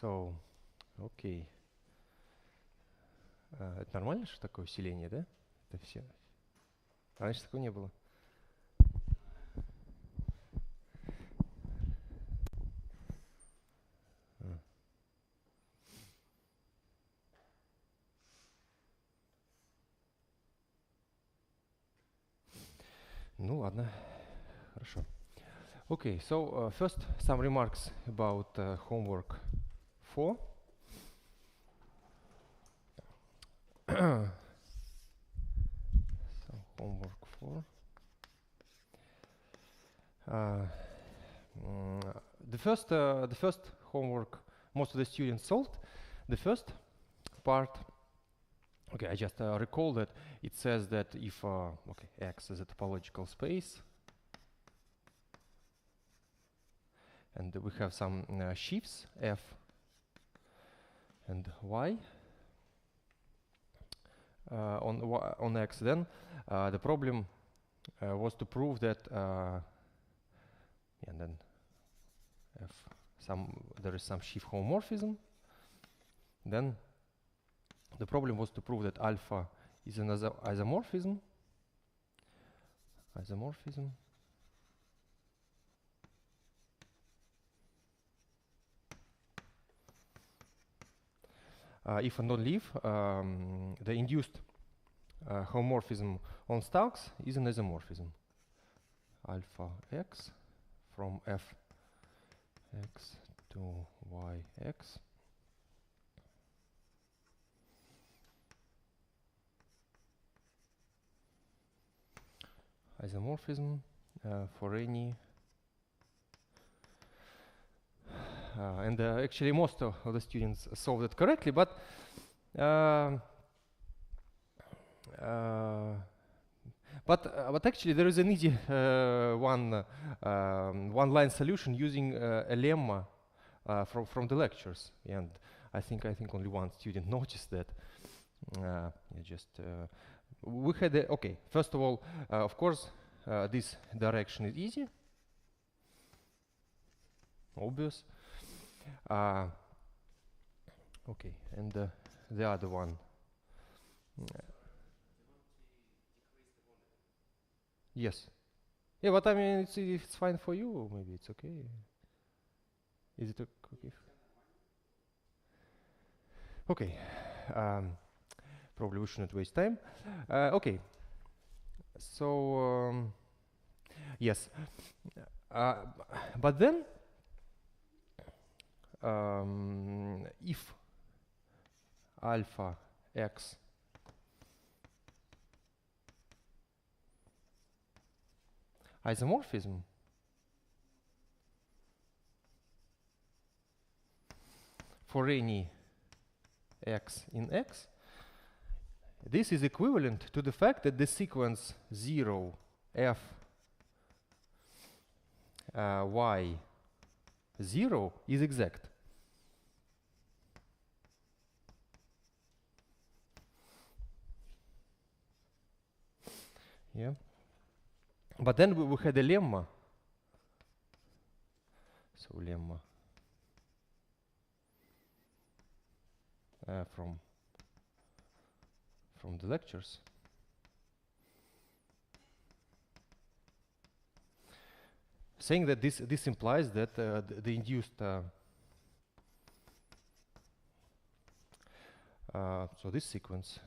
So, окей. Это нормально, что такое усиление, да? Это все. Раньше такого не было. Ну ладно, хорошо. Okay, so first some remarks about homework 4. So homework 4. The first homework most of the students solved. The first part. Okay, I just recall that it says that if X is a topological space, and we have some sheaves F and Y on X, then the problem was to prove that and then there is some sheaf homomorphism. Then the problem was to prove that alpha is an isomorphism. If a non-leaf, the induced homomorphism on Starks is an isomorphism. Alpha x from f x to y x. Isomorphism for any and actually most of the students solved it correctly, but actually there is an easy one-line solution using a lemma from the lectures, and I think only one student noticed that. We had okay. First of all, of course, this direction is easy, obvious. Okay, and the other one. Yes. Yeah, but I mean, if it's fine for you, maybe it's okay. Is it okay? Okay. Probably we shouldn't waste time. Okay. So yes, but then if alpha x isomorphism for any x in X, this is equivalent to the fact that the sequence 0 f y 0 is exact. Yeah. But then we had a lemma. So lemma from the lectures. Saying that this implies that the induced so this sequence.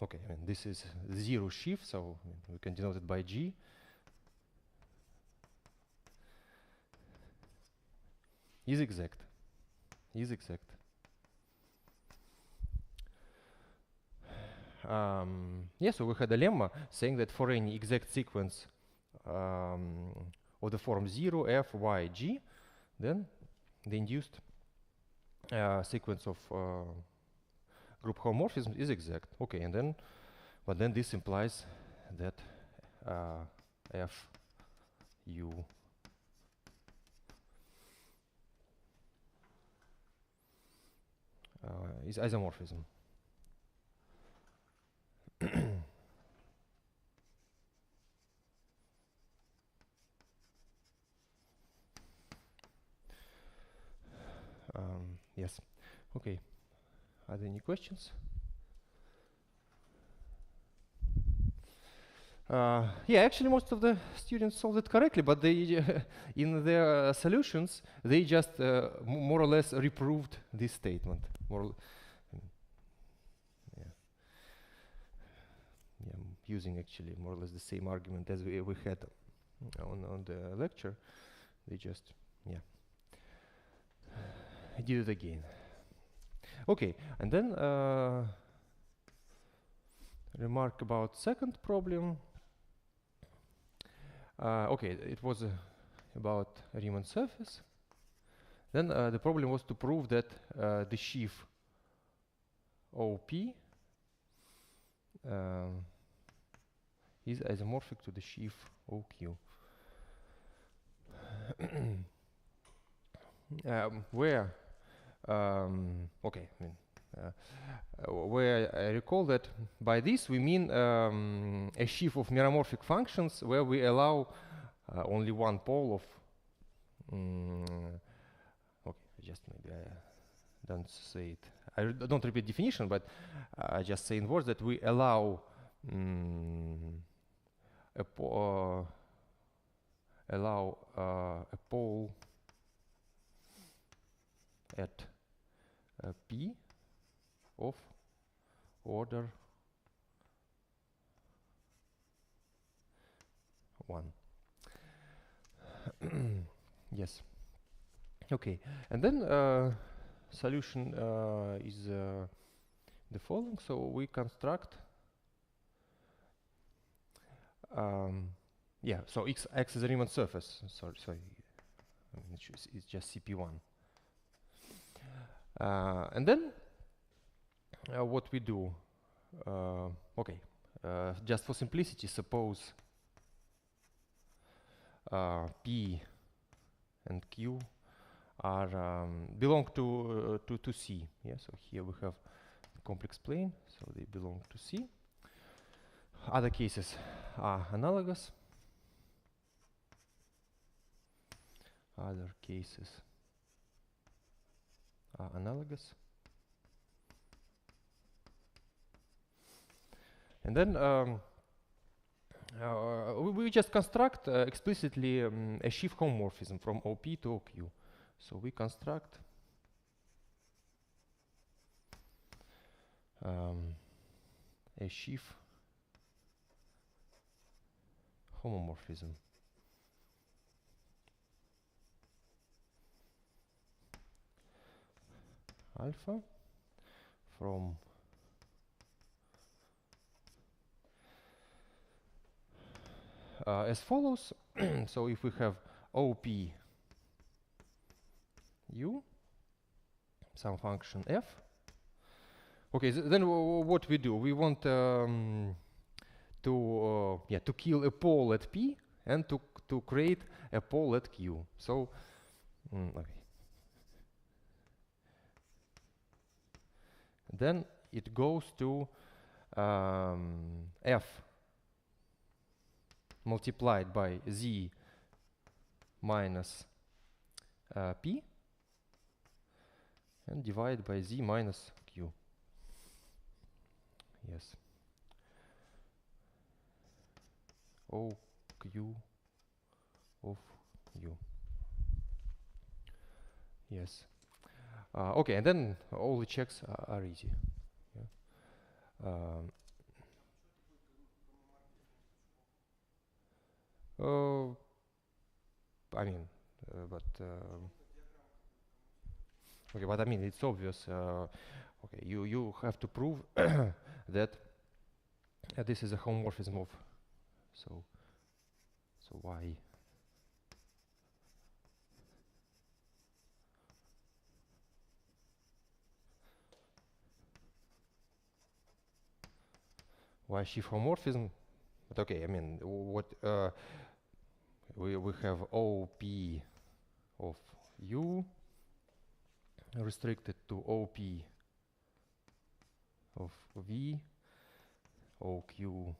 Okay, I mean this is zero sheaf, so we can denote it by G. Is exact. Is exact. Yes, so we had a lemma saying that for any exact sequence of the form 0, f, y, g, then the induced sequence of group homomorphism is exact. Okay, and then, but then this implies that f u is isomorphism. Yes. Okay. Are there any questions? Yeah, actually, most of the students solved it correctly, but they, in their solutions, they just more or less reproved this statement. Yeah. Yeah, I'm using actually more or less the same argument as we had on the lecture. They just, yeah, did it again. Okay, and then remark about second problem. Okay, it was about Riemann surface. Then the problem was to prove that the sheaf OP is isomorphic to the sheaf OQ. Where okay, I mean, where I recall that by this we mean a sheaf of meromorphic functions where we allow only one pole of okay, just maybe I don't say it. I don't repeat definition, but I just say in words that we allow a pole at P of order 1. Yes. Okay, and then solution is the following. So we construct yeah, so x is a Riemann surface. Sorry, I mean, it's just CP1. And then what we do, okay, just for simplicity, suppose P and Q are belong to C. Yeah, so here we have complex plane, so they belong to C. Other cases are analogous. Other cases are analogous. And then we just construct explicitly a sheaf homomorphism from OP to OQ. So we construct a sheaf homomorphism alpha from as follows. So if we have OP U, some function f. Okay, then what we do? We want to kill a pole at P and to create a pole at Q. So okay. Then it goes to f multiplied by z minus p and divided by z minus q. Yes. O q of u. Yes. Okay, and then all the checks are easy. Yeah. I mean, but okay, but I mean it's obvious. Okay, you have to prove that this is a homomorphism of so y. Y sheaf homomorphism, but okay, I mean what we have OP of U restricted to OP of V, OQ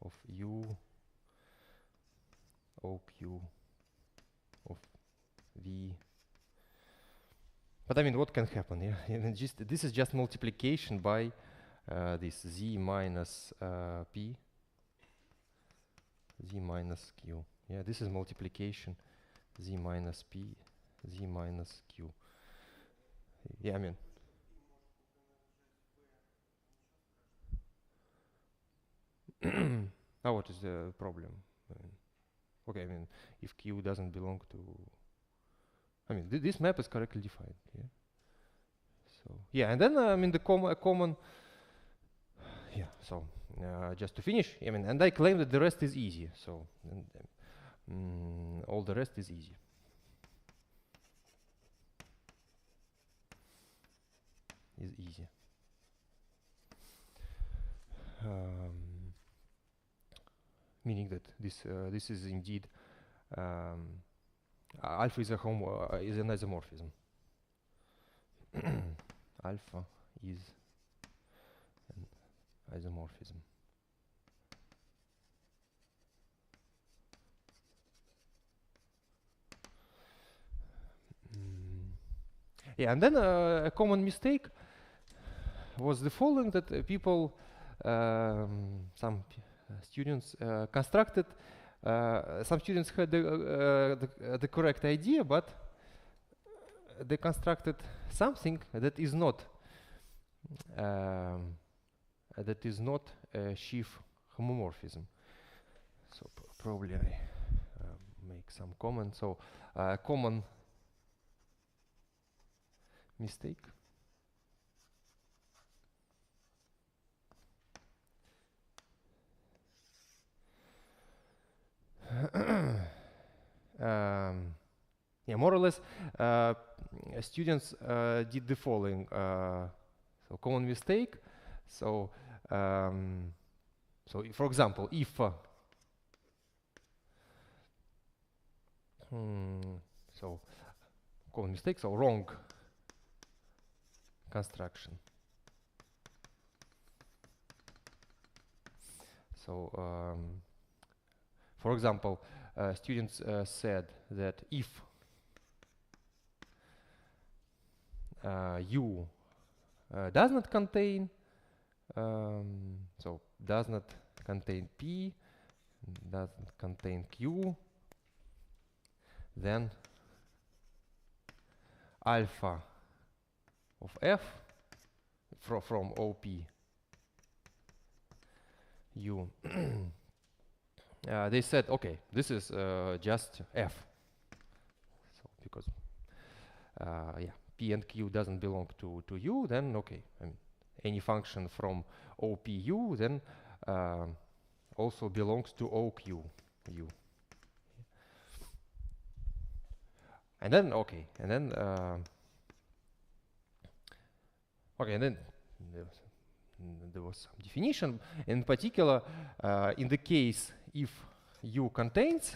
of U, OQ of V, but I mean, what can happen? Yeah, and this is just multiplication by this z minus p, z minus q. Yeah, this is multiplication, z minus p, z minus q. Yeah, I mean. Now what is the problem? Okay, I mean, if q doesn't belong to, I mean, this map is correctly defined. Yeah. So yeah, and then I mean the common. Yeah. So just to finish, I mean, and I claim that the rest is easy. So all the rest is easy. Is easy. Meaning that this is indeed alpha is is an isomorphism. Alpha is an isomorphism. Yeah, and then a common mistake was the following, that people, some students constructed, some students had the correct idea, but they constructed something that is not a sheaf homomorphism. So probably I make some comments. So common mistake. Yeah, more or less, students did the following. So common mistake. So for example, if so common mistake, so wrong construction. So for example, students said that if U does not contain, so does not contain P, doesn't contain Q, then alpha of F from OP U. They said, okay, this is just F. So because yeah, P and Q doesn't belong to U, then okay, I mean, any function from OPU then also belongs to OQ U. And then okay, and then okay, and then there was some definition. In particular, in the case if U contains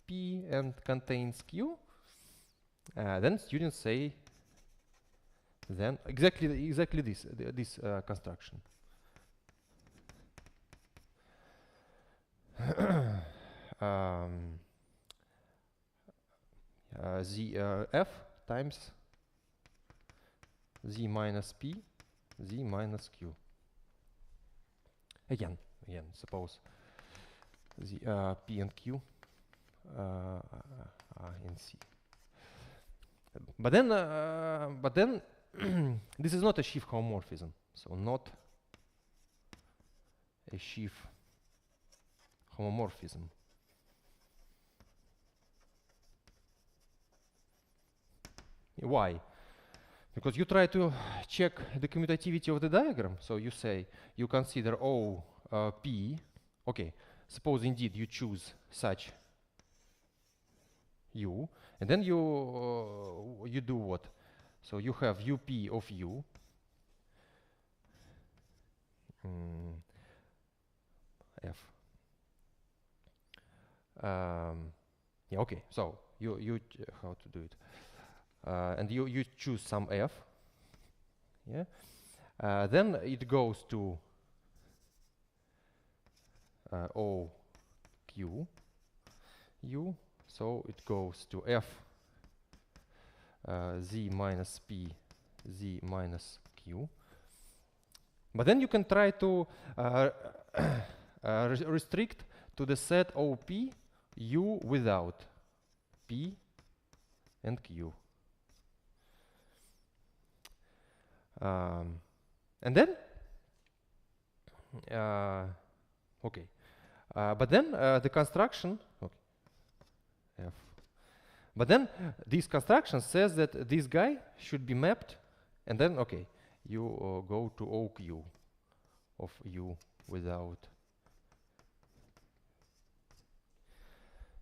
P and contains Q, then students say then exactly this construction. Z F times Z minus P, Z minus Q. Again, suppose the P and Q are in C. But then this is not a sheaf homomorphism, so not a sheaf homomorphism. Why? Because you try to check the commutativity of the diagram. So you say, you consider O P. Okay, suppose indeed you choose such U, and then you do what? So you have UP of U. F. Yeah, okay, so you how to do it? And you choose some F, yeah. Then it goes to O Q U, so it goes to F z minus p, z minus q. But then you can try to restrict to the set OP U without P and Q. And then, okay. But then the construction, okay, F. But then this construction says that this guy should be mapped, and then, okay, you go to OQ of U without.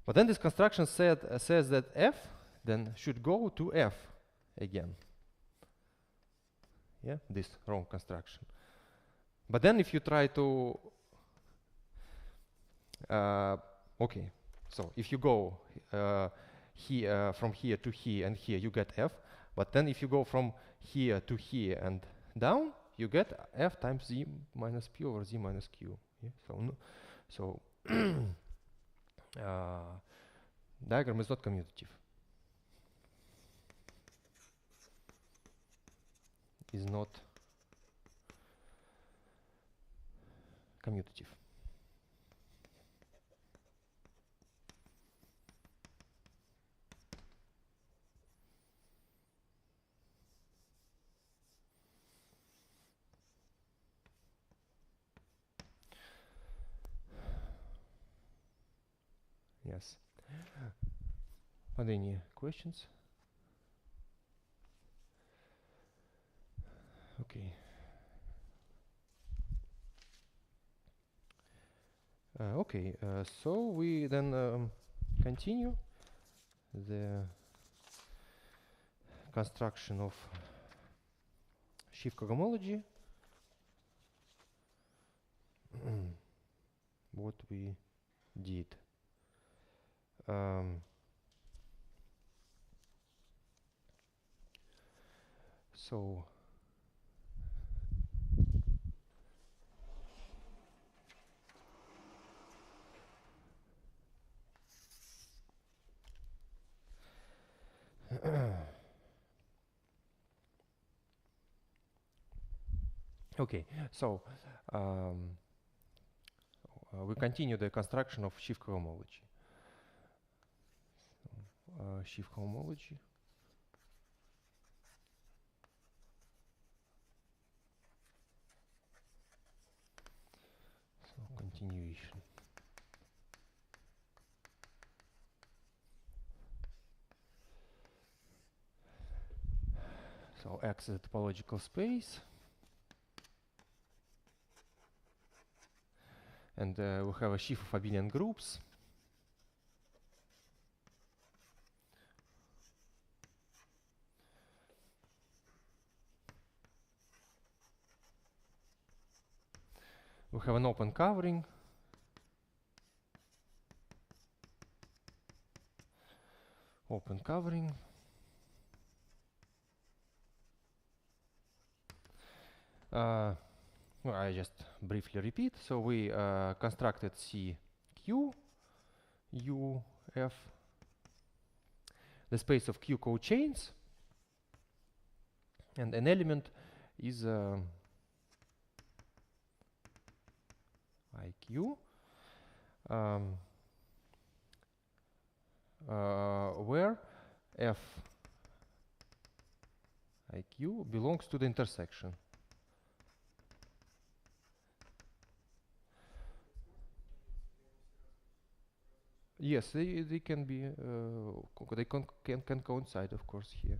But then this construction says that F then should go to F again. Yeah, this wrong construction. But then if you try to, okay, so if you go here from here to here and here, you get F. But then if you go from here to here and down, you get F times Z minus P over Z minus Q. Yeah? So diagram is not commutative. Is not commutative. Yes. Are there any questions? Okay. Okay, so we then continue the construction of sheaf cohomology. What we did. So okay, so we continue the construction of sheaf cohomology. Sheaf cohomology. So continuation. So X is a topological space. And we have a sheaf of abelian groups. We have an open covering. Open covering. Well, I just briefly repeat. So we constructed CQ, U, F, the space of Q cochains, and an element is IQ, where F IQ belongs to the intersection. Yes, they can be, they can coincide, of course, here.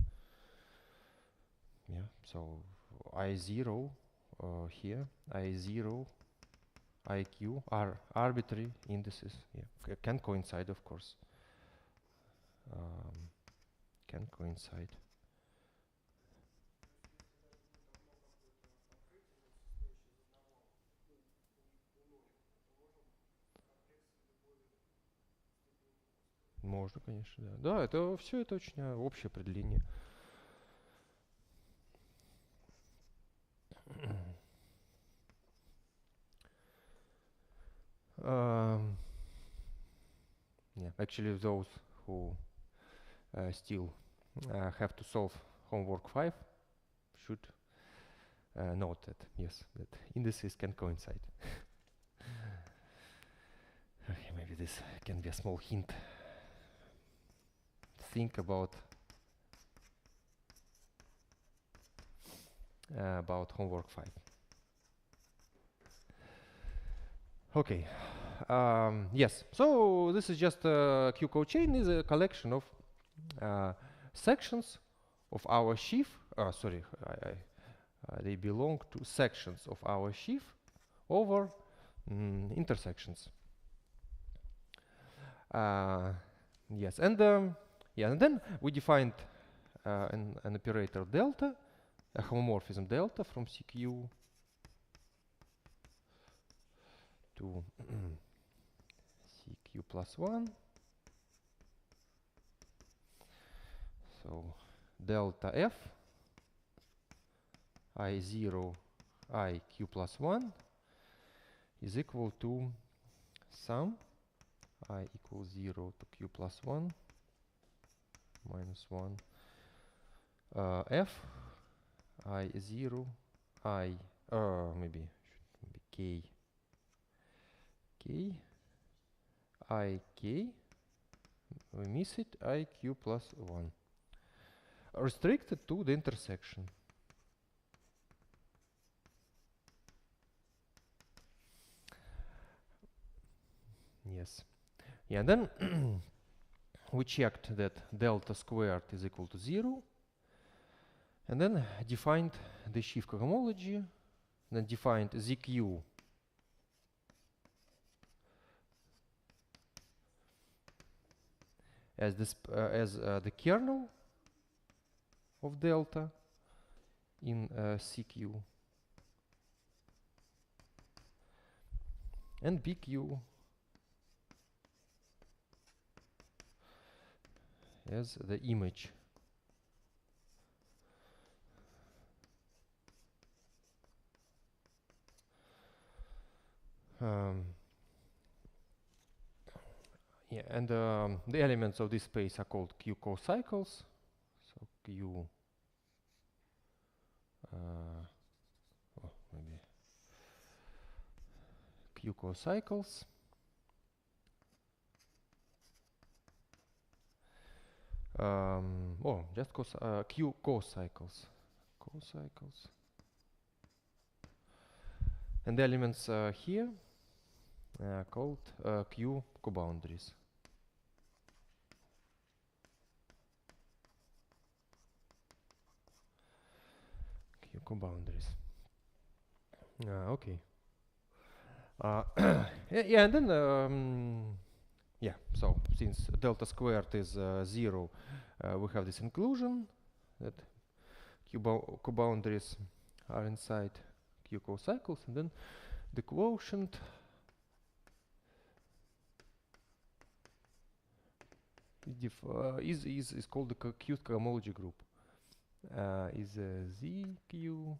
Yeah, so I0 here, I0, IQ are arbitrary indices. Yeah, can coincide, of course. Can coincide. Можно, конечно, да. Да, это все это очень общее определение. Yeah, actually, those who still have to solve homework 5 should note that, yes, that indices can coincide. Okay, maybe this can be a small hint. Think about homework 5. Okay. Yes. So this is just Q cochain is a collection of sections of our sheaf. Sorry, they belong to sections of our sheaf over intersections. Yes, and yeah, and then we defined an operator delta, a homomorphism delta from CQ to CQ plus 1. So delta F I0 IQ plus 1 is equal to sum I equals 0 to Q plus 1 minus 1 F I0 I maybe should be K I K, we miss it, IQ plus 1, restricted to the intersection. Yes. Yeah, and then we checked that delta squared is equal to 0, and then defined the sheaf cohomology, then defined ZQ as the kernel of delta in CQ, and BQ as the image yeah, and the elements of this space are called Q cocycles. So Q maybe Q cocycles. Just Q cocycles. And the elements here called Q coboundaries. Q coboundaries. Okay. Yeah, and then yeah, so since delta squared is 0, we have this inclusion that Q coboundaries are inside Q cocycles, and then the quotient is called the Q cohomology group. Is ZQ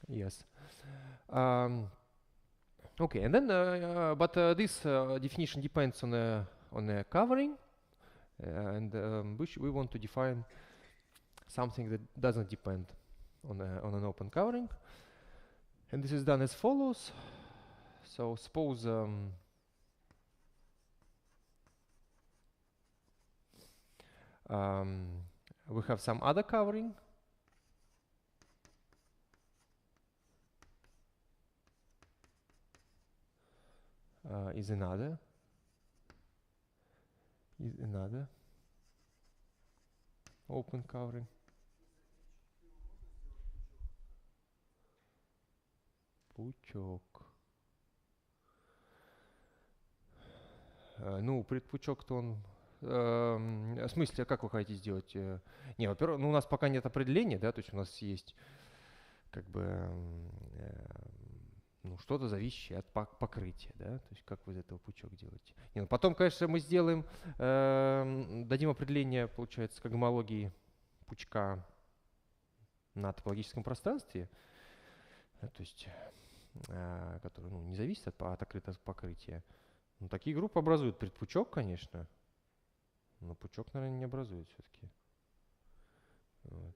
yes. Okay, and then but this definition depends on a covering, and we want to define something that doesn't depend on an open covering, and this is done as follows. So suppose we have some other covering. Is another open covering. Пучок. Ну, предпучок-то он... в смысле, как вы хотите сделать? Не, во-первых, ну, у нас пока нет определения, да, то есть у нас есть как бы ну, что-то зависящее от покрытия, да, то есть как вы из этого пучок делаете. Не, ну, потом, конечно, мы сделаем, дадим определение, получается, когомологии пучка на топологическом пространстве. То есть, который не зависит от открытого покрытия. Ну, такие группы образуют предпучок, конечно, но пучок, наверное, не образует все-таки. Вот.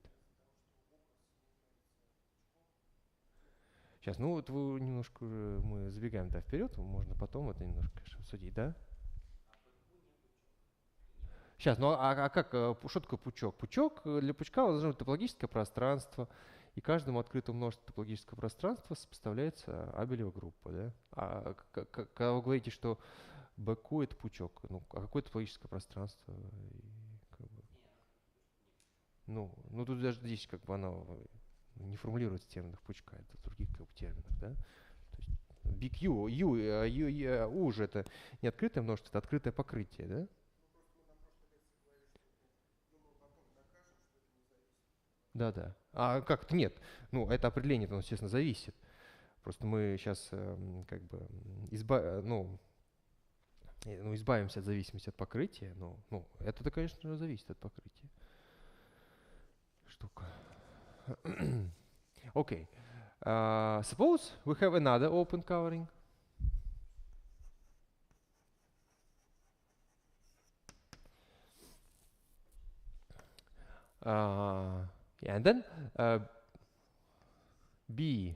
Сейчас, ну вот вы немножко уже, мы забегаем вперед, можно потом это немножко, конечно, обсудить, да? Сейчас, ну как, что такое пучок? Пучок, для пучка должно быть топологическое пространство, и каждому открытому множеству топологического пространства сопоставляется абелева группа, да? Когда вы говорите, что БQ это пучок, ну, а какое топологическое пространство? Ну, тут даже здесь как бы оно не формулируется в терминах пучка, это в других как бы, терминах, да? То есть BQ, U уже это не открытое множество, это открытое покрытие, да? Да. А как-то нет. Ну, это определение, оно, естественно, зависит. Просто мы сейчас как бы избавимся от зависимости от покрытия. Ну, это, конечно, зависит от покрытия. Штука. Okay. Suppose we have another open covering. And then B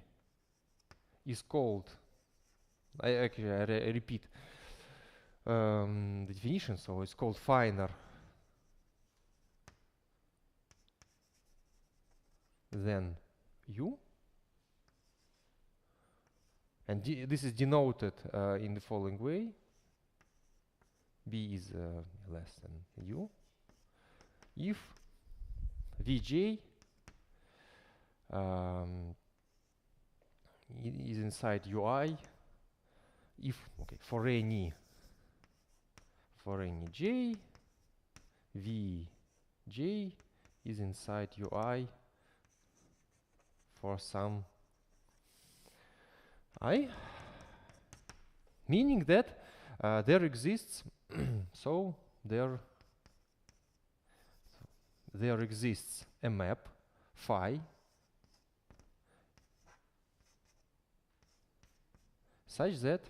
is called, I repeat the definition, so it's called finer than U. And this is denoted in the following way. B is less than U. If Vj is inside Ui, for any j, Vj is inside Ui for some I, meaning that there exists there exists a map phi such that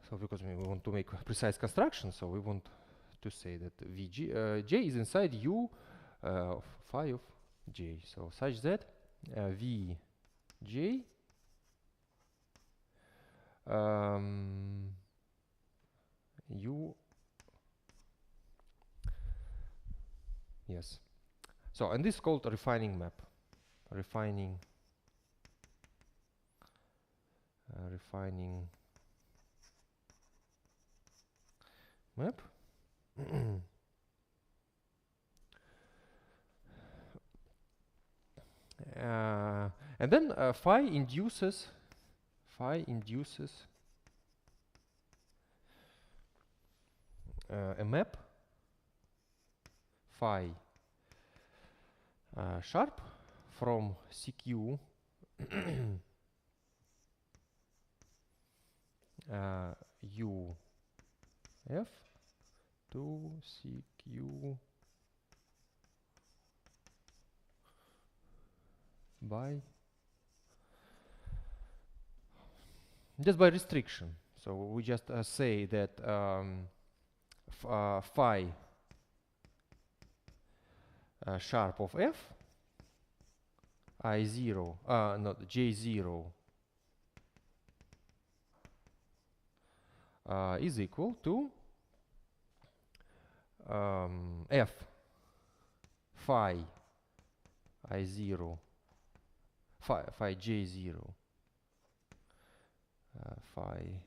because we want to make precise construction, so we want to say that j is inside U phi of j, so such that Vj U, yes. So, and this is called a refining map. Refining map. And then phi induces a map phi sharp from CQ UF to CQ by restriction. So we just say that phi sharp of f I0 not J0 is equal to f phi I0 phi J0 phi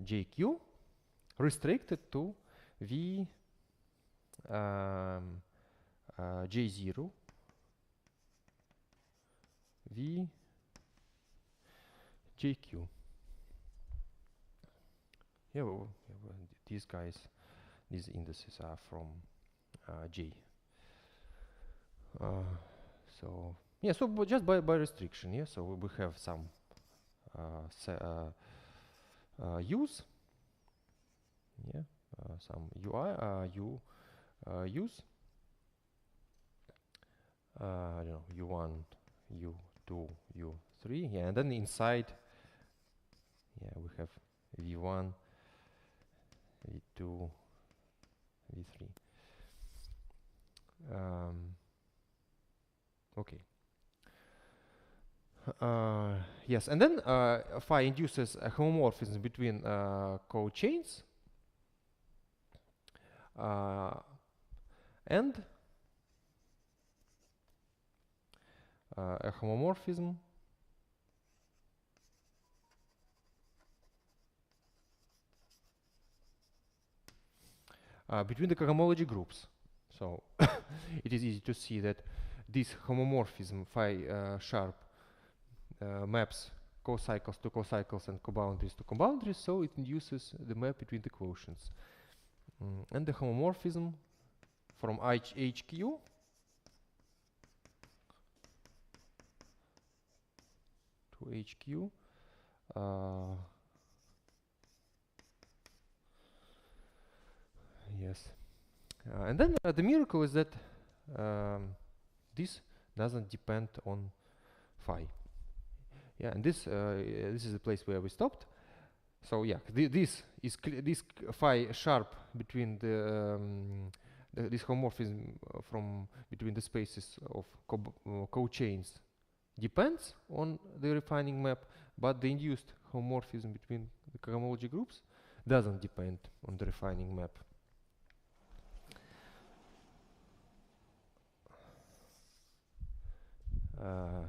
JQ restricted to V J0 V JQ. Yeah, these indices are from J. So yeah, so just by restriction, yeah. So we have some use, yeah, some UI use. I don't know, U1, U2, U3. Yeah, and then inside, yeah, we have V1, V2, V3. Okay. Yes, and then phi induces a homomorphism between cochains and a homomorphism between the cohomology groups. So it is easy to see that this homomorphism phi sharp maps co-cycles to co-cycles and co-boundaries to co-boundaries, so it induces the map between the quotients. And the homomorphism from HQ to HQ yes. And then the miracle is that this doesn't depend on phi. Yeah, and this is the place where we stopped. So yeah, this phi sharp between this homomorphism from between the spaces of cochains depends on the refining map, but the induced homomorphism between the cohomology groups doesn't depend on the refining map.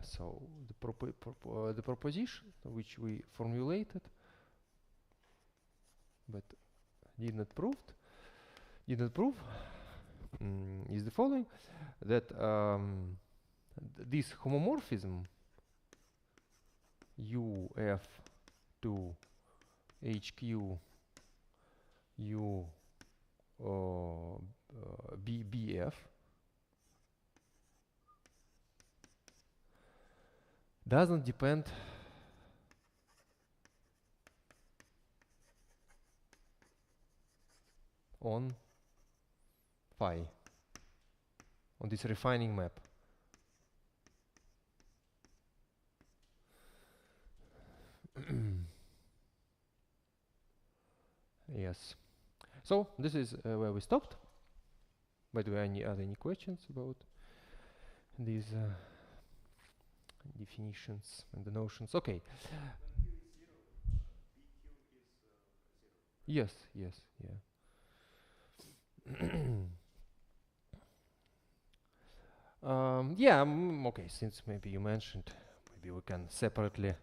So the proposition which we formulated but did not prove is the following: that this homomorphism UF2 HQ U BF doesn't depend on phi, on this refining map. Yes. So this is where we stopped. By the way, any questions about these definitions and the notions? Okay. Yes, yeah. Yeah, okay, since maybe you mentioned, maybe we can separately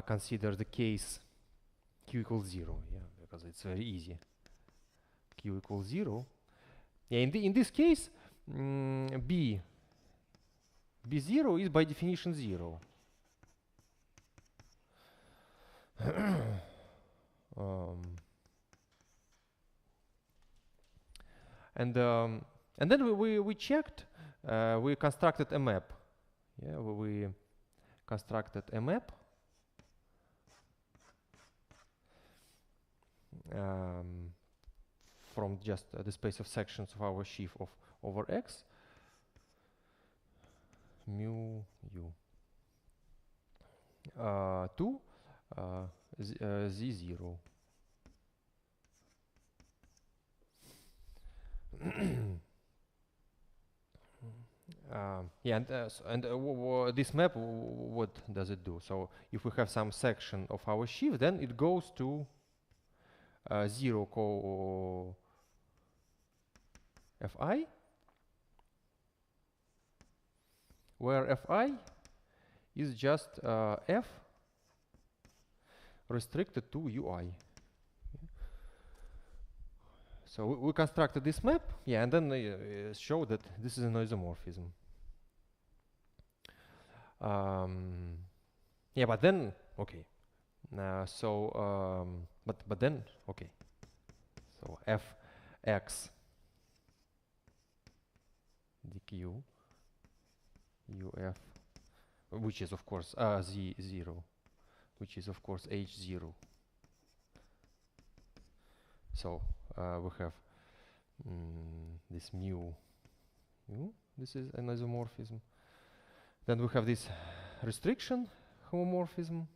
consider the case q equals 0, yeah, because it's very easy. Q equals 0. Yeah, in this case, B0 is by definition 0. And then we checked, we constructed a map. Yeah, we constructed a map from just the space of sections of our sheaf of over X mu u to Z0. Yeah, and this map, what does it do? So if we have some section of our sheaf, then it goes to 0 co Fi, where Fi is just F restricted to UI. So we constructed this map, yeah, and then show that this is an isomorphism. Yeah, but then okay. But then okay. So Fx dq uf, which is of course Z0, which is of course H0. So we have this mu. This is an isomorphism. Then we have this restriction homomorphism.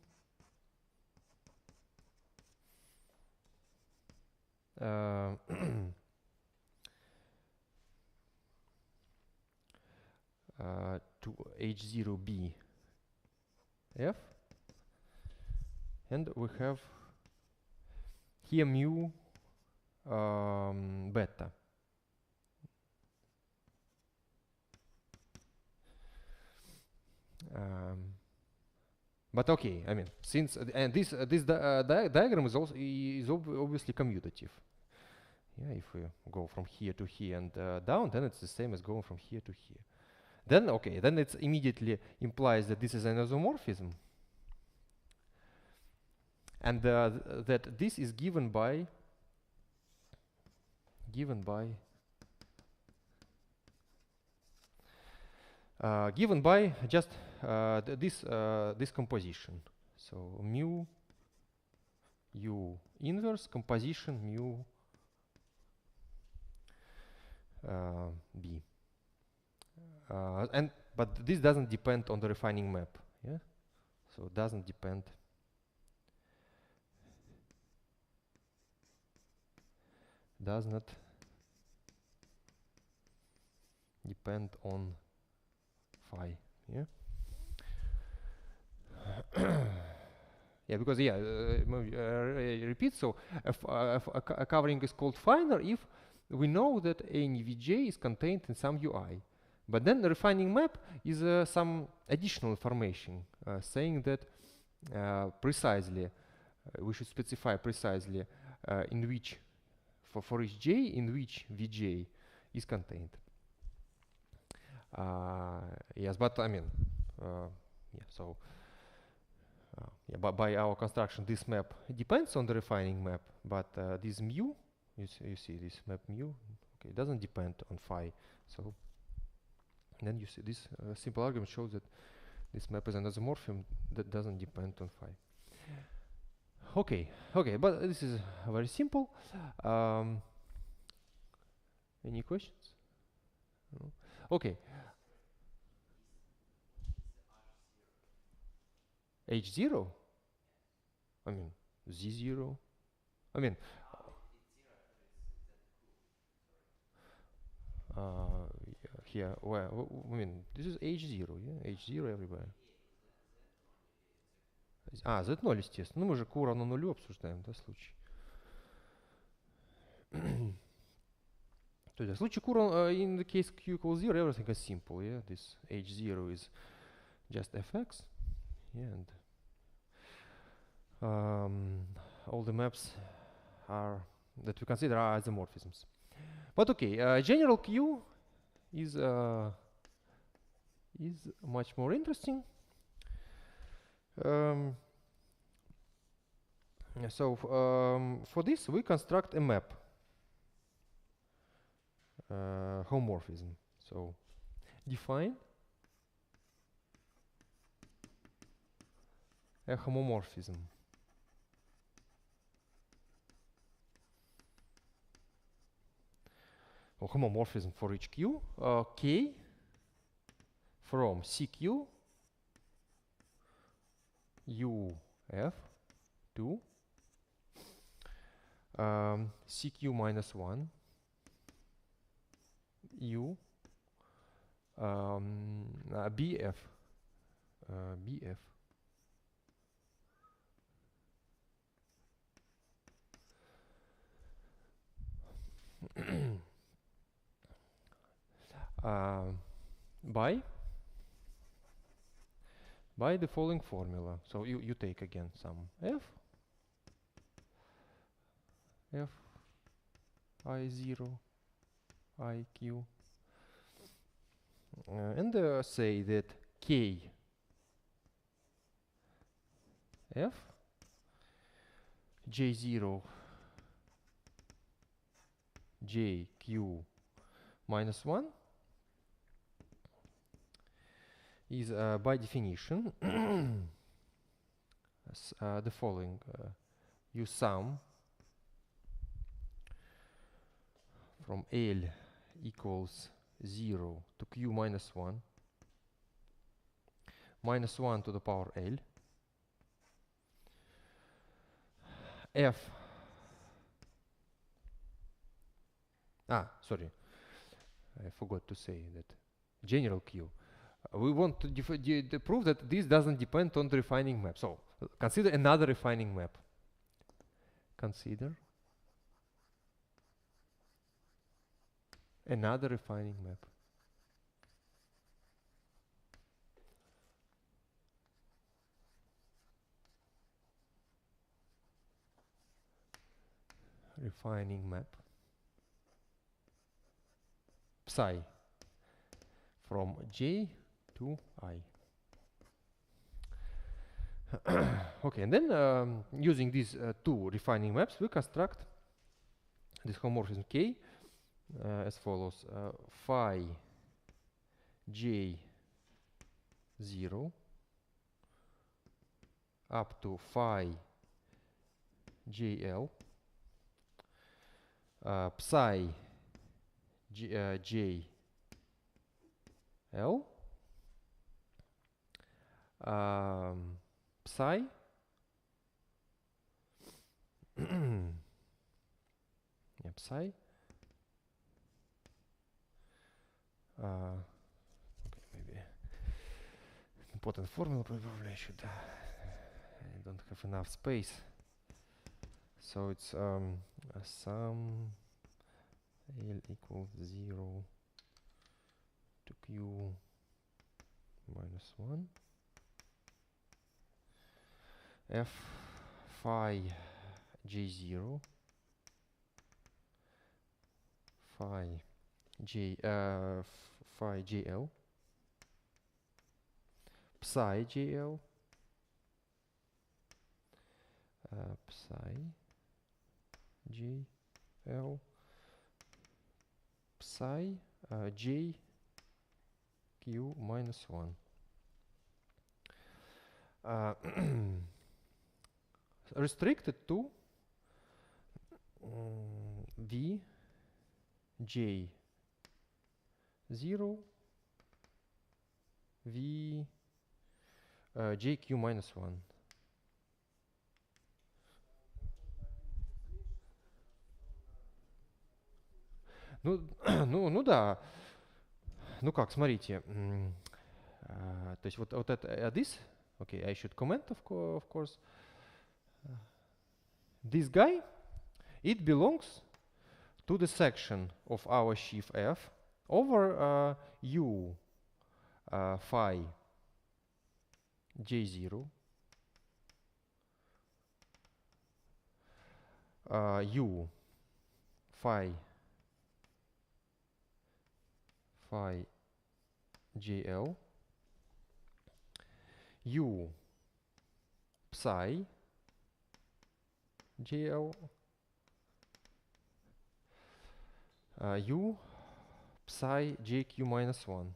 To H0B F, and we have here mu beta. But okay, I mean, since and this diagram is also obviously commutative. Yeah, if we go from here to here and down, then it's the same as going from here to here. Then okay, then it immediately implies that this is an isomorphism, and that this is given by just this composition. So mu u inverse composition mu b. But this doesn't depend on the refining map, yeah. So it doesn't depend. Does not depend on phi, yeah. Yeah, because yeah, repeat. So a covering is called finer if we know that any Vj is contained in some ui. But then the refining map is some additional information saying that precisely we should specify precisely in which for each j in which Vj is contained. Yes, but I mean, yeah. So yeah, but by our construction, this map depends on the refining map. But this mu, you see this map mu, okay, doesn't depend on phi. So then you see this simple argument shows that this map is an isomorphism that doesn't depend on phi. Okay, but this is very simple. Any questions? No? Okay. H0? I mean, Z0? I mean, here, well, I mean, this is H0, yeah? H0 everywhere. Z0, естественно. Ну, мы же Q равно нулю обсуждаем, да, случай. То есть, в случае Q, in the case Q equals 0, everything is simple, yeah? This H0 is just fx, yeah, and all the maps are that we consider are isomorphisms. But okay, general Q is much more interesting. So for this we construct a map homomorphism. So define a homomorphism or homomorphism for each Q K from CQ UF to CQ minus 1 U BF BF by the following formula. So you take again some f I0 IQ and say that K F J0 JQ minus 1 is by definition the following. You sum from L equals 0 to Q minus 1, minus 1 to the power L, F, sorry, I forgot to say that general Q. We want to prove that this doesn't depend on the refining map. So consider another refining map. Consider another refining map. Refining map. Psi from J to I. Okay, and then using these two refining maps, we construct this homomorphism K as follows: phi J 0 up to phi JL, psi JL, psi psi okay, maybe important formula, probably I should I don't have enough space, so it's sum L equals 0 to Q minus 1 F phi J0 phi phi JL psi JL psi JL psi J Q minus 1. Restricted to V J 0 V JQ minus 1. Ну да. Ну как, смотрите. То есть вот это this, okay, I should comment of course. This guy, it belongs to the section of our sheaf F over U phi J0 U phi JL U psi JL U psi JQ minus 1.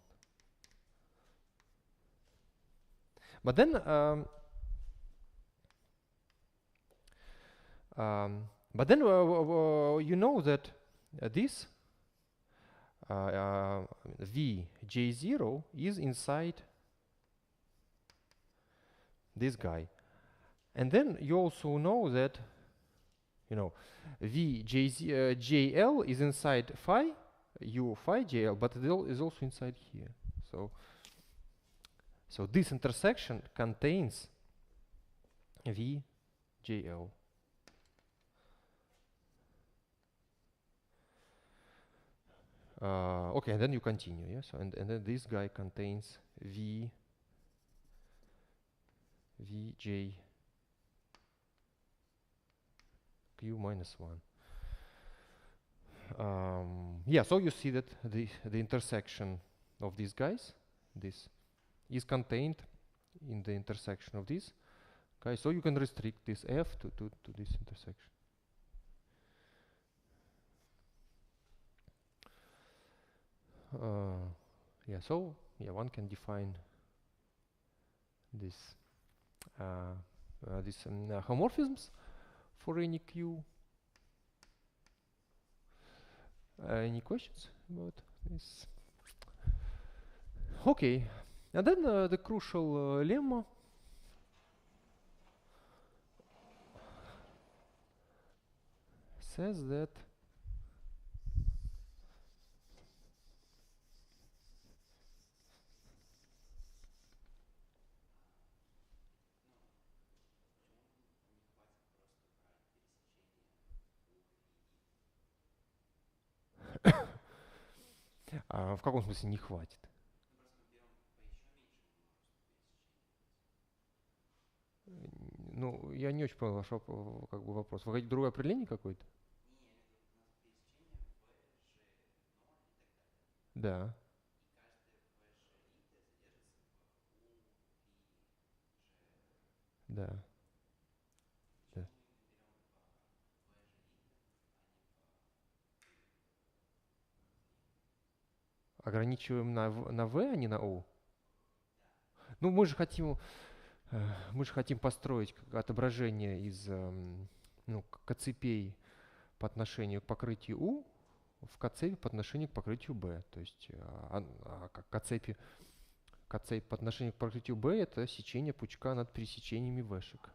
But then you know that this V J0 is inside this guy, and then you also know that V JL is inside phi U phi JL, but it is also inside here. So this intersection contains V JL. Okay, and then you continue, yes? And then this guy contains VJ Q minus 1. Yeah, so you see that the intersection of these guys, this is contained in the intersection of these guys. So you can restrict this F to this intersection. Yeah, so yeah, one can define this homomorphisms for any Q. Any questions about this? Okay, and then the crucial lemma says that в каком смысле не хватит? Ну, я не очень понял ваш как бы вопрос. Вы хотите другое определение какое-то? Да. Да. Да. Ограничиваем на V, а не на O? Ну, мы же хотим построить отображение из ну, цепей по отношению к покрытию U в кацепе по отношению к покрытию B. То есть кацепе по отношению к покрытию B это сечение пучка над пересечениями V-шек.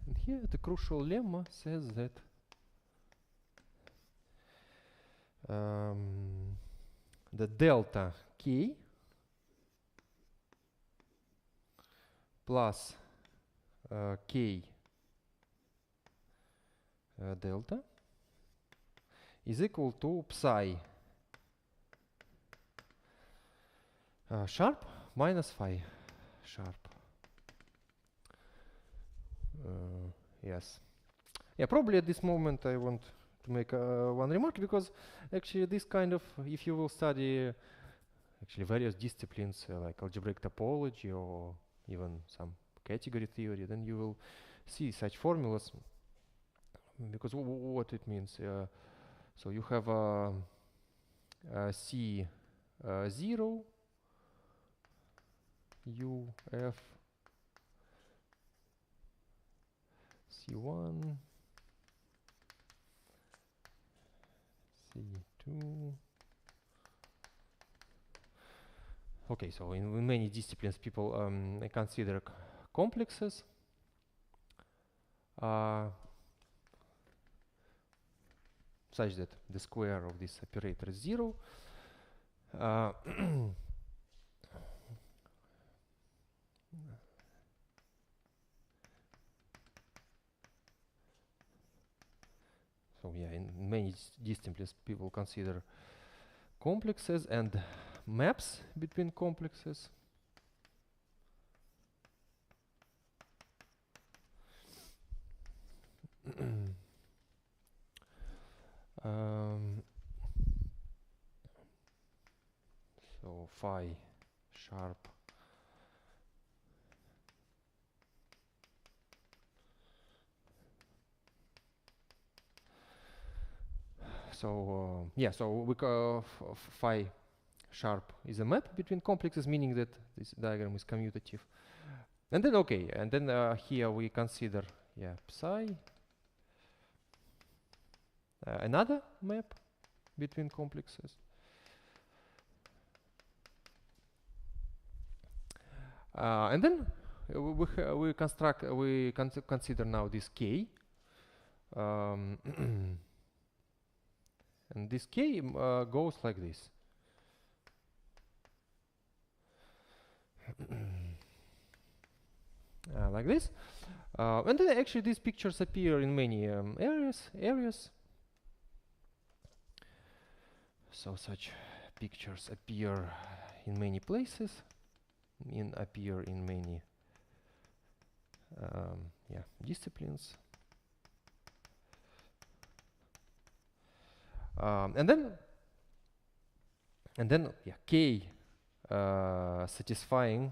And here the crucial lemma says that the delta k plus k delta is equal to psi sharp minus phi sharp. Yes. Yeah, probably at this moment I want to make one remark, because actually this kind of, if you will study actually various disciplines like algebraic topology or even some category theory, then you will see such formulas, because what it means. So you have C0 U F C1 C2. Okay, so in many disciplines people consider complexes such that the square of this operator is 0. So yeah, in many disciplines people consider complexes and maps between complexes. So phi sharp so yeah, so we phi sharp is a map between complexes, meaning that this diagram is commutative. And then okay, and then here we consider psi, another map between complexes. And then we consider now this k, and this k goes like this. Like this, and then actually these pictures appear in many areas. So such pictures appear in many places, appear in many disciplines. And then k satisfying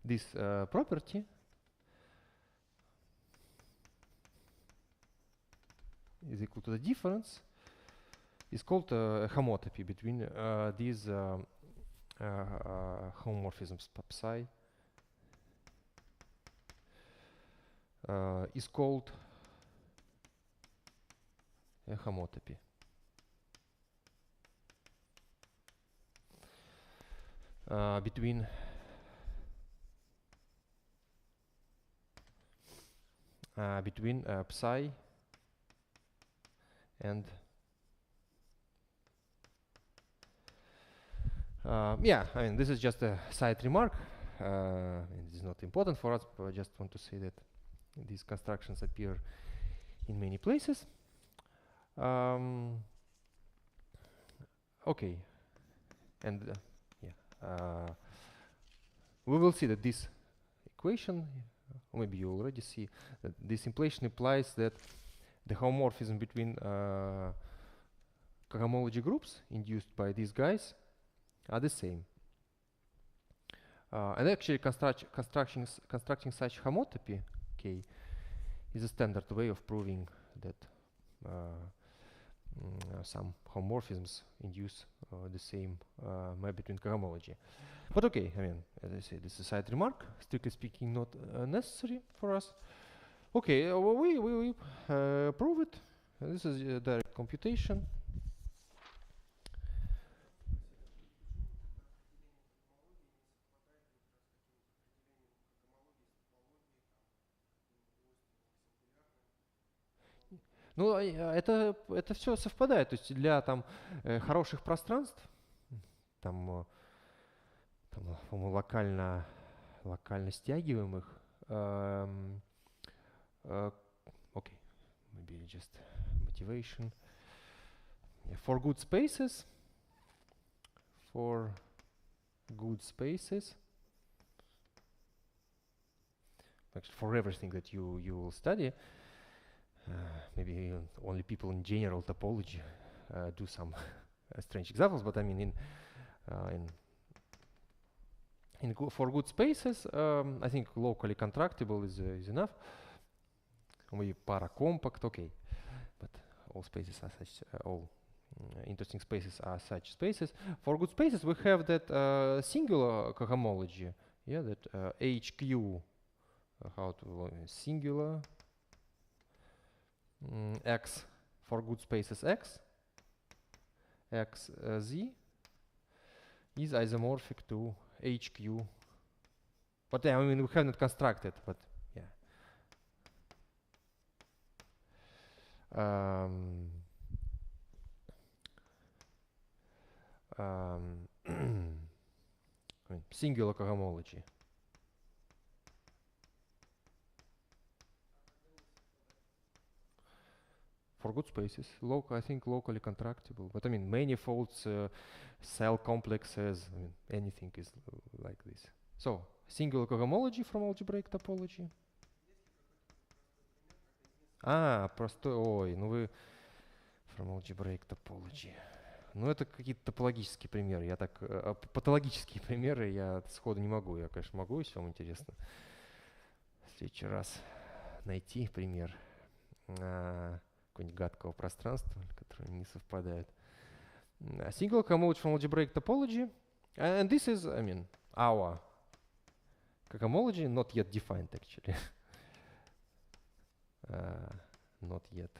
this property is equal to the difference is called a homotopy between these homomorphisms. Psi is called a homotopy. Between psi and yeah, I mean, this is just a side remark. It is not important for us, but I just want to say that these constructions appear in many places. Okay, and we will see that this equation, maybe you already see that this implication implies that the homomorphism between cohomology groups induced by these guys are the same. And actually constructing such homotopy, okay, is a standard way of proving that some homomorphisms induce the same map between cohomology. But okay, I mean, as I said, this is a side remark, strictly speaking not necessary for us. Okay, we prove it. This is a direct computation. Ну, это все совпадает. То есть для там хороших пространств, там локально стягиваемых, okay, maybe just motivation. Yeah, for good spaces, actually for everything that you will study, maybe only people in general topology do some strange examples, but I mean for good spaces, I think locally contractible is enough. We paracompact, okay, but all spaces are such, all interesting spaces are such spaces. For good spaces, we have that singular cohomology, yeah, that HQ, how to singular X for good spaces X Z is isomorphic to HQ. But yeah, I mean, we have not constructed, but yeah. I mean, singular cohomology. For good spaces, I think locally contractible. But I mean, manifolds, cell complexes, I mean, anything is like this. So, singular cohomology from algebraic topology. Простой, ой, ну вы from algebraic topology. Ну, это какие-то топологические примеры. Я так, патологические примеры я сходу не могу. Я, конечно, могу, если вам интересно в следующий раз найти пример какого-нибудь гадкого пространства, которое не совпадает. Single cohomology from algebraic topology. And this is, I mean, our cohomology, not yet defined, actually. Not yet.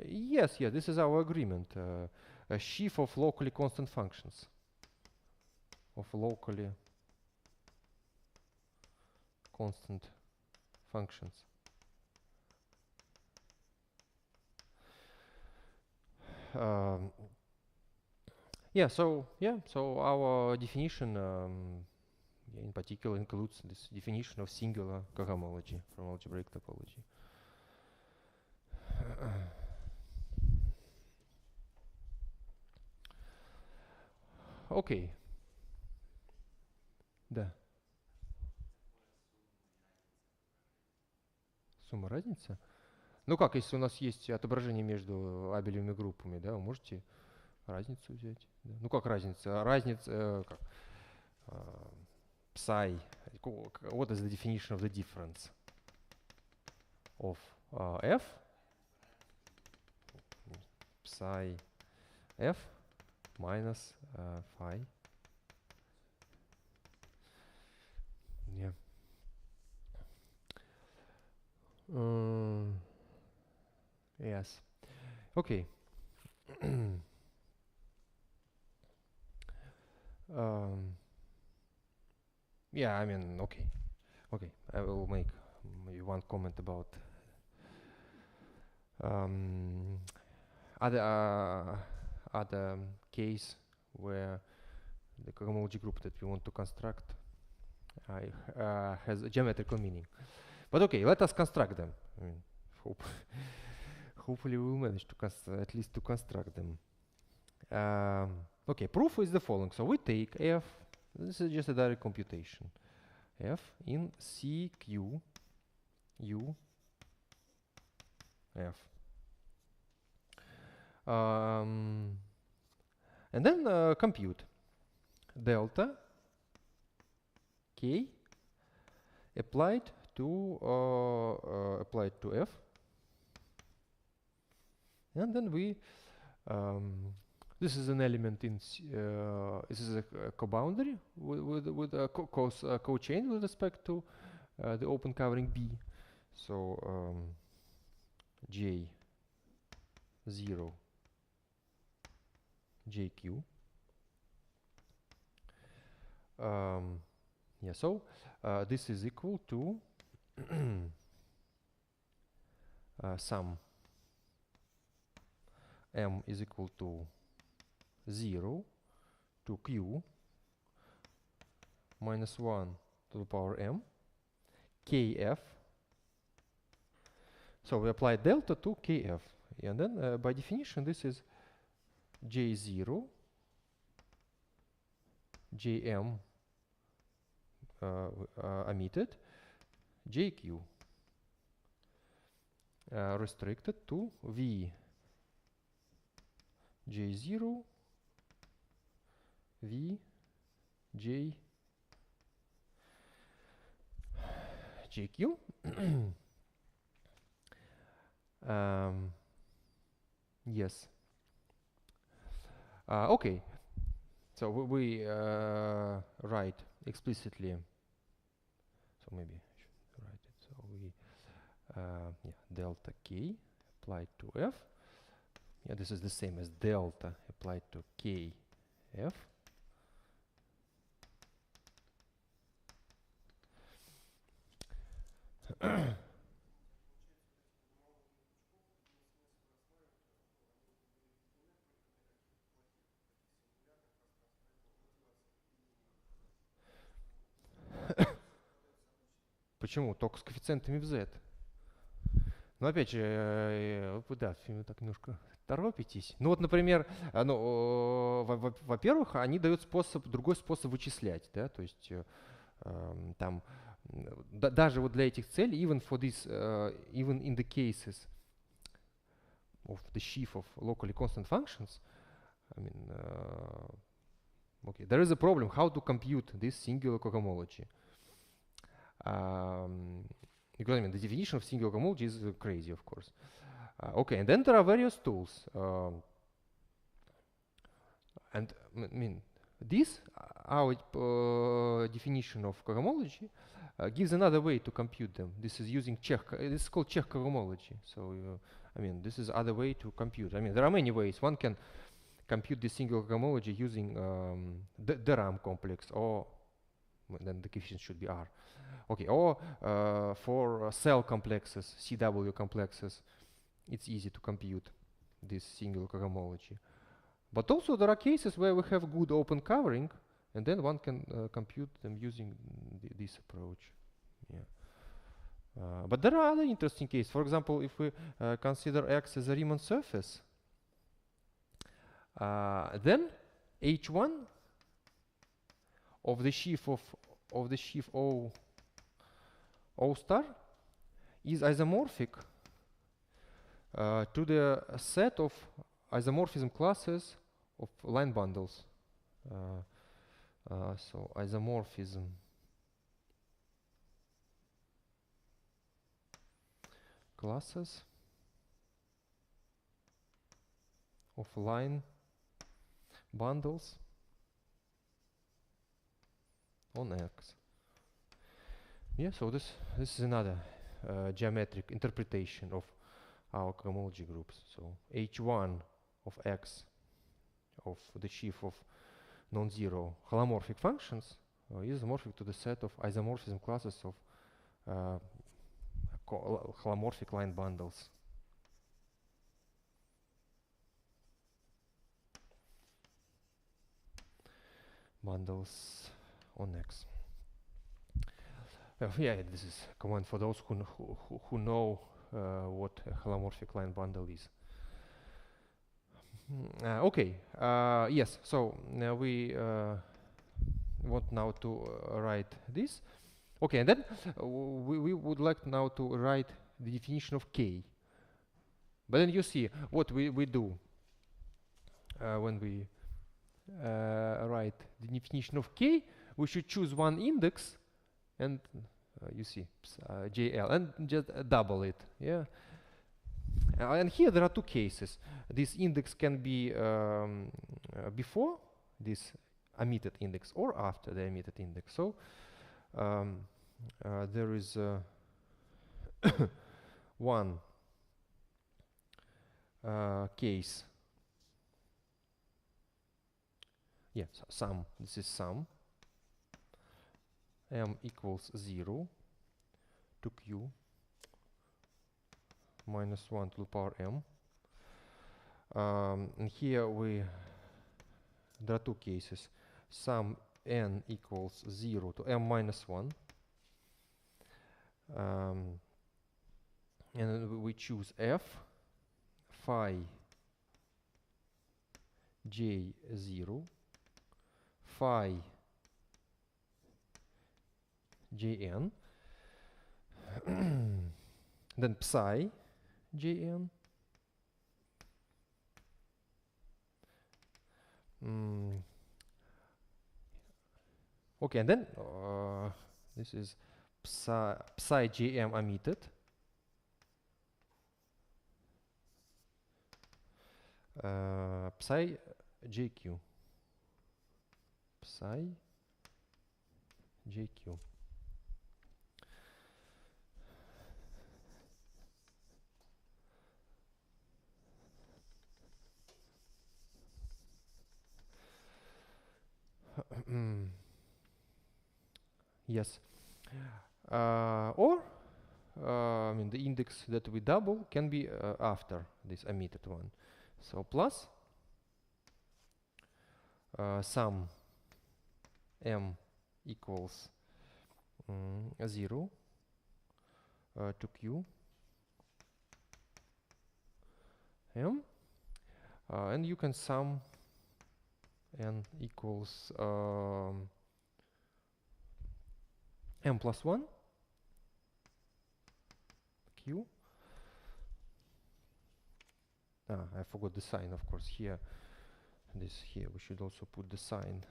Yes, this is our agreement. A sheaf of locally constant functions. Of locally constant functions. So our definition in particular includes this definition of singular cohomology from algebraic topology. Okay. Да. сумма разница. Ну как, если у нас есть отображение между абелевыми группами, да, вы можете разницу взять. Да. Ну как разница? Разница, как? Psi. What is the definition of the difference of f? Psi f minus phi. Yeah. Yes. Okay. Yeah, I mean, okay. Okay, I will make maybe one comment about other case where the cohomology group that we want to construct has a geometrical meaning. But okay, let us construct them. I mean, hopefully we will manage to at least to construct them. Okay, proof is the following. So we take f, this is just a direct computation, f in CQ U f. And then compute delta k applied to f, and then we this is an element in this is a co-boundary with a co-chain with respect to the open covering B. So J0 JQ. Yeah, so this is equal to sum m is equal to 0 to q minus 1 to the power m kf. So we apply delta to kf, and then by definition this is j0 jm omitted jq restricted to v j0 v j jq. Yes. Okay. So we write explicitly. So maybe I should write it. So we yeah, delta k applied to f. Yeah, this is the same as delta applied to k f. Почему? Только с коэффициентами в z. Но опять же, да, вы так немножко торопитесь. Ну вот, например, во-первых, они дают другой способ вычислять, да, то есть там даже вот для этих целей, even in the cases of the sheaf of locally constant functions, I mean, okay, there is a problem how to compute this singular cohomology. Because I mean, the definition of singular cohomology is crazy, of course. Okay, and then there are various tools. And I mean, this, our definition of cohomology, gives another way to compute them. This is using this is called Čech cohomology. So, I mean, this is other way to compute. I mean, there are many ways. One can compute the singular cohomology using the RAM complex, or then the coefficient should be R. Okay, or for cell complexes, CW complexes, it's easy to compute this singular cohomology. But also there are cases where we have good open covering, and then one can compute them using this approach. Yeah. But there are other interesting cases. For example, if we consider X as a Riemann surface, then H1 of the sheaf O star is isomorphic to the set of isomorphism classes of line bundles. So isomorphism classes of line bundles on X. Yeah, so this is another geometric interpretation of our cohomology groups. So H1 of X of the sheaf of non-zero holomorphic functions is isomorphic to the set of isomorphism classes of holomorphic line bundles. Bundles on X. Yeah, this is common for those who know what a holomorphic line bundle is. Okay. Yes. So we want now to write this. Okay, and then we would like now to write the definition of K. But then you see what we do when we write the definition of K. We should choose one index, and you see JL, and just double it. Yeah. And here there are two cases. This index can be before this emitted index or after the emitted index. So there is one case. Yes, yeah, sum. This is sum. M equals 0 to Q minus 1 to the power M. And here there are two cases. Sum n equals 0 to m minus 1. And we choose f phi j0 phi jn then psi jn okay, and then this is psi jm emitted psi jq psi jq. Yes. Or I mean the index that we double can be after this emitted one. So plus sum m equals 0 to q m, and you can sum n equals m plus 1 q. I forgot the sign, of course. Here we should also put the sign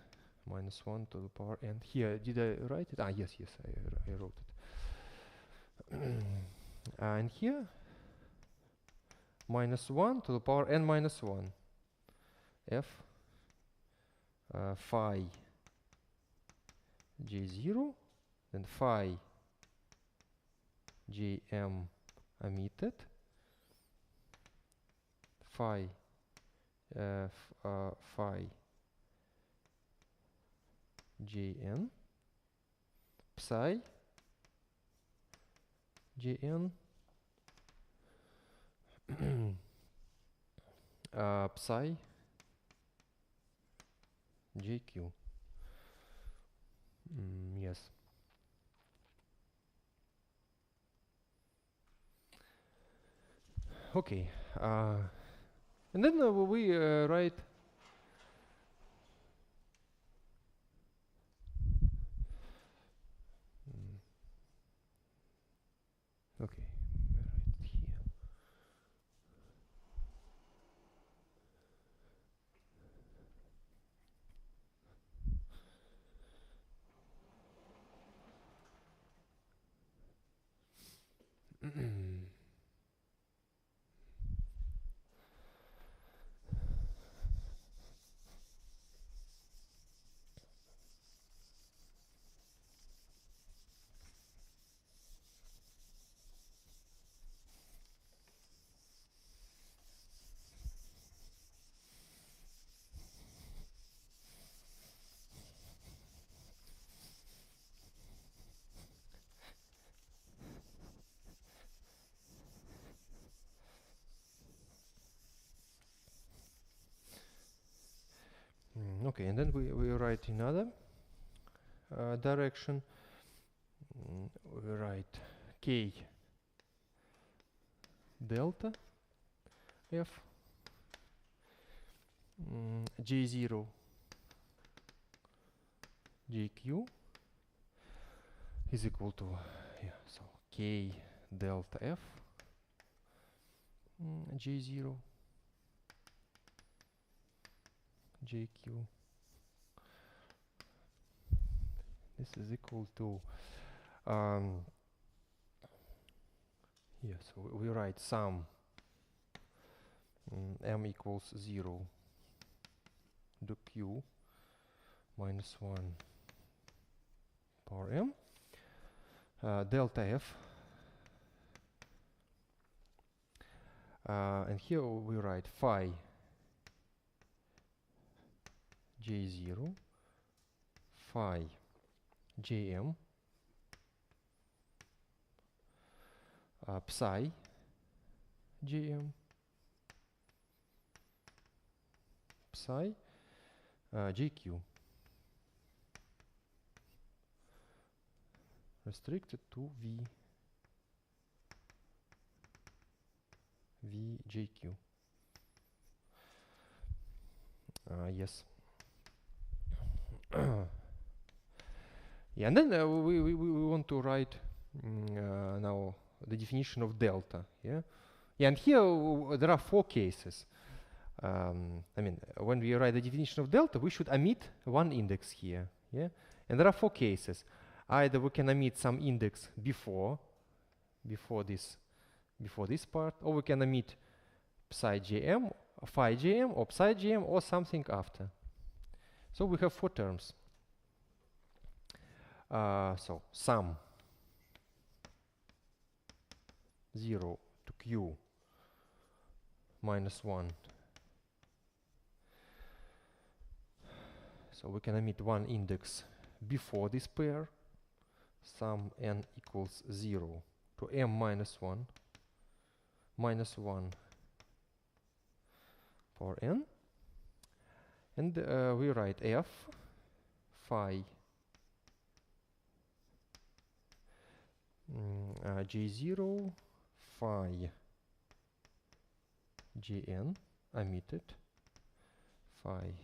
minus 1 to the power n. Here, did I write it? Yes, I wrote it. And here minus 1 to the power n minus 1 f phi j0 then phi jm emitted phi phi jn psi jn psi jq. Yes. Okay. And then we write okay, Okay, and then we write another direction. We write k delta f j0 jq is equal to so k delta f j0 jq. This is equal to so we write sum m equals 0 to q minus 1 power m delta f, and here we write phi j0 phi jm psi jm psi jq restricted to v jq. Yes. Yeah, and then we want to write now the definition of delta. Yeah, and here there are 4 cases. I mean, when we write the definition of delta, we should omit one index here. Yeah, and there are 4 cases. Either we can omit some index before this part, or we can omit psi jm, phi jm, or psi jm, or something after. So we have 4 terms. So sum 0 to q minus 1. So we can omit one index before this pair. Sum n equals 0 to m minus 1 for n. And we write f phi j0 phi jn omitted phi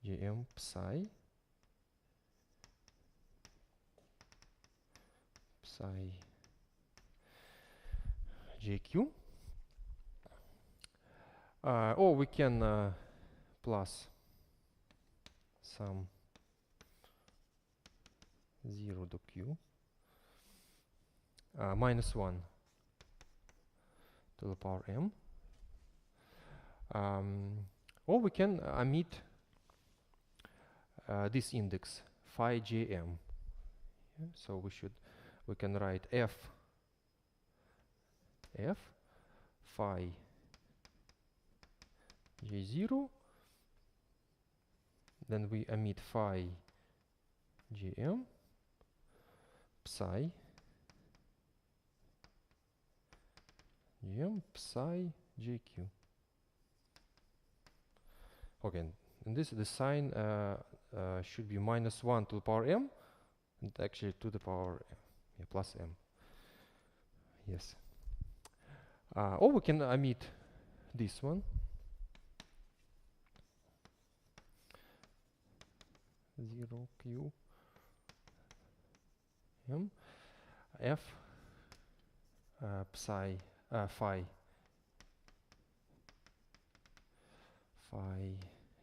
jm psi jq, or we can plus sum 0 to q minus 1 to the power m, or we can omit this index phi jm. Yeah, so we can write f phi j0, then we omit phi jm psi psi jq. Okay, and this the sign should be minus 1 to the power m, and actually to the power plus m. Yes. Or we can omit this one. 0 q m f psi phi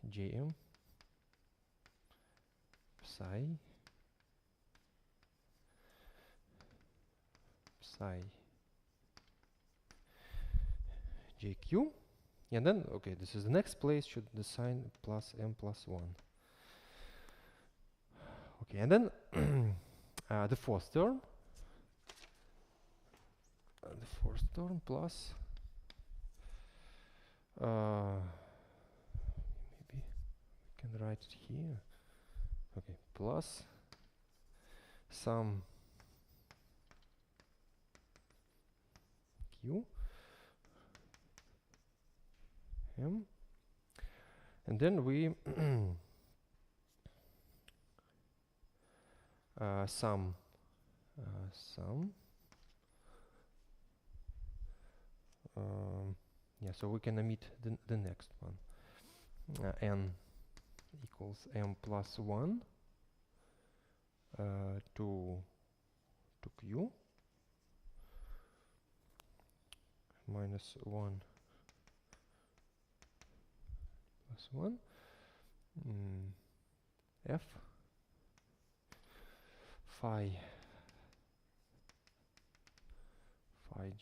jm psi psi jq. And then, okay, this is the next place, should the sign plus m plus 1. Okay, and then the fourth term. The fourth term plus maybe we can write it here. Okay, plus some q m, and then we sum yeah, so we can omit the next one. N equals m plus 1 to q minus 1 plus 1 f phi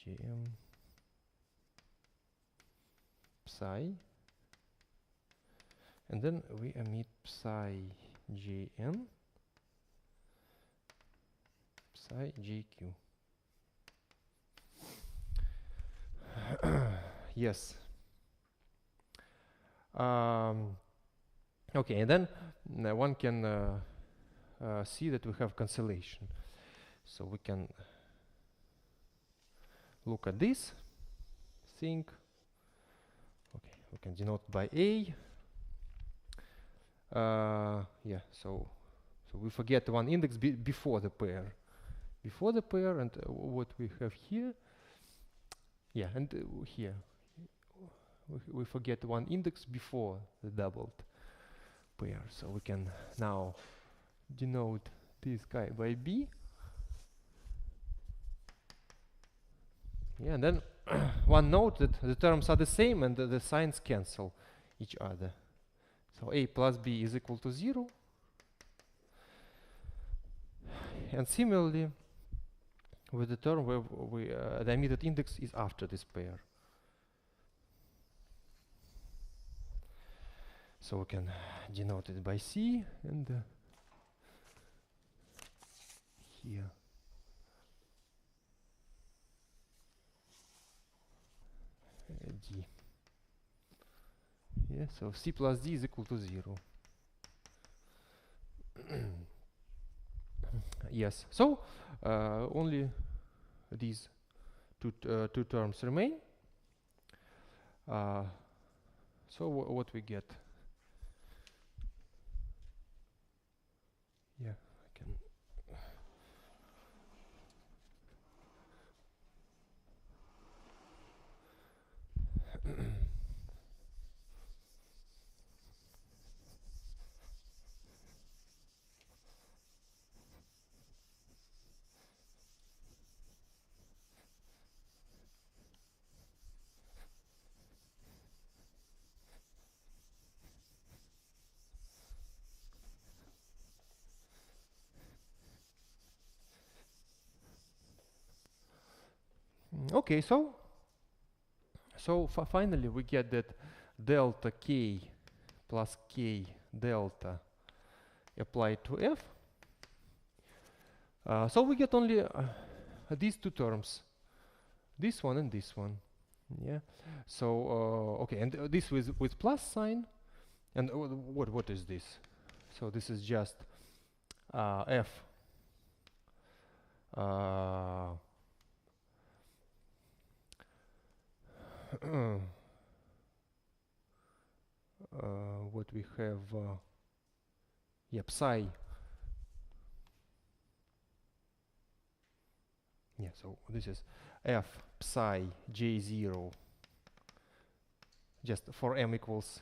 gm psi, and then we omit psi gn psi gq. Yes. Okay, and then one can see that we have cancellation. So we can look at this thing. Okay, we can denote by A. Yeah, so we forget one index before the pair. Before the pair, and what we have here. Yeah, and here we forget one index before the doubled pair. So we can now denote this guy by B. Yeah, and then one note that the terms are the same and the signs cancel each other. So A plus B is equal to 0. And similarly, with the term where the omitted index is after this pair. So we can denote it by C and here. D. Yeah, so C plus D is equal to 0. Yes, so only these two terms remain. So what we get? Yeah, I can. Okay, so finally we get that delta k plus k delta applied to f. So we get only these two terms, this one and this one. Yeah. So okay, and this with plus sign, and what is this? So this is just f what we have, yeah, psi. Yeah, so this is f psi j0, just for m equals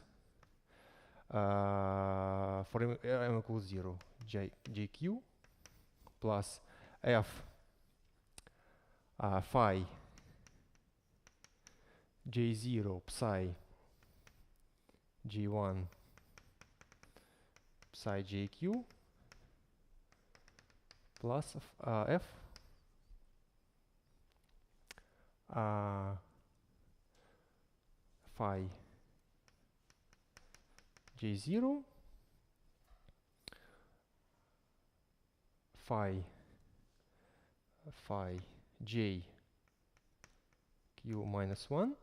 for m equals 0, jq plus f phi j0 psi g1 psi jq plus f phi j0, phi j q minus 1,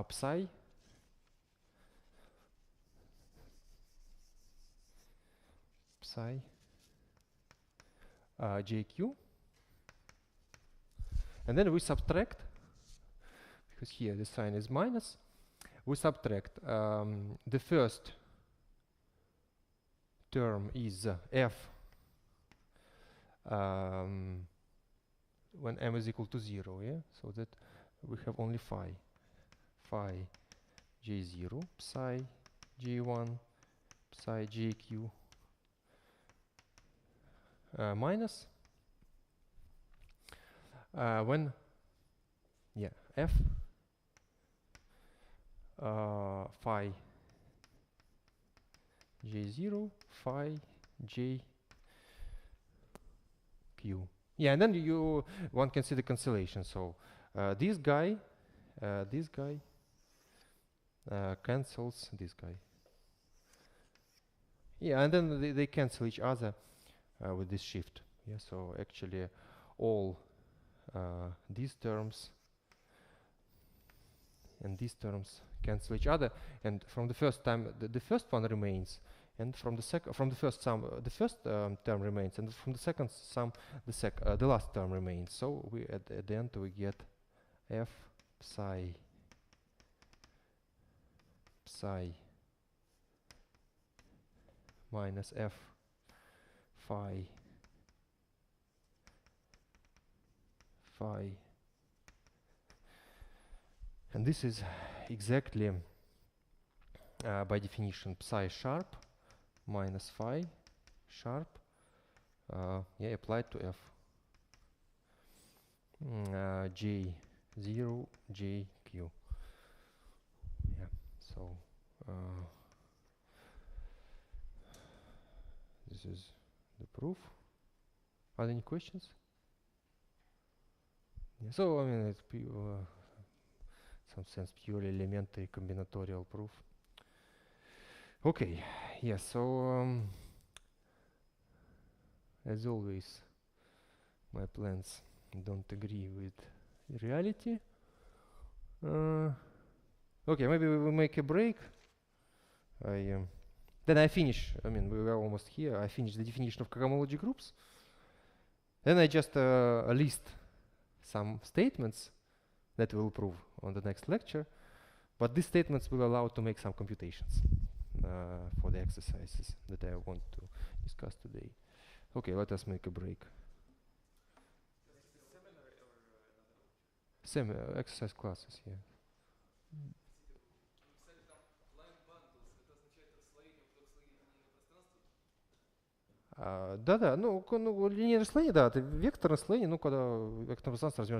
psi jq, and then we subtract, because here the sign is minus, we subtract the first term is f when m is equal to 0, yeah, so that we have only phi j0, psi j1, psi jq minus when f phi j0, phi j q. Yeah, and then one can see the cancellation. So this guy cancels this guy. Yeah, and then they cancel each other with this shift. Yeah, so actually all these terms and these terms cancel each other, and from the first time the first one remains, and from the first sum the first term remains, and from the second sum the last term remains. So we at the end we get f psi minus f phi and this is exactly by definition psi sharp minus phi sharp applied to f j0 jq. Yeah, so this is the proof. Are there any questions? Yeah, so I mean it's some sense purely elementary combinatorial proof. Okay, yeah, so as always my plans don't agree with reality. Okay, maybe we will make a break. Then I finish, I mean we were almost here, I finish the definition of cohomology groups. Then I just list some statements that we'll prove on the next lecture, but these statements will allow to make some computations for the exercises that I want to discuss today. Okay, let us make a break. Same exercise classes, yeah. Да-да, ну линейное расслоение, да, это векторное расслоение, ну когда векторное пространство размером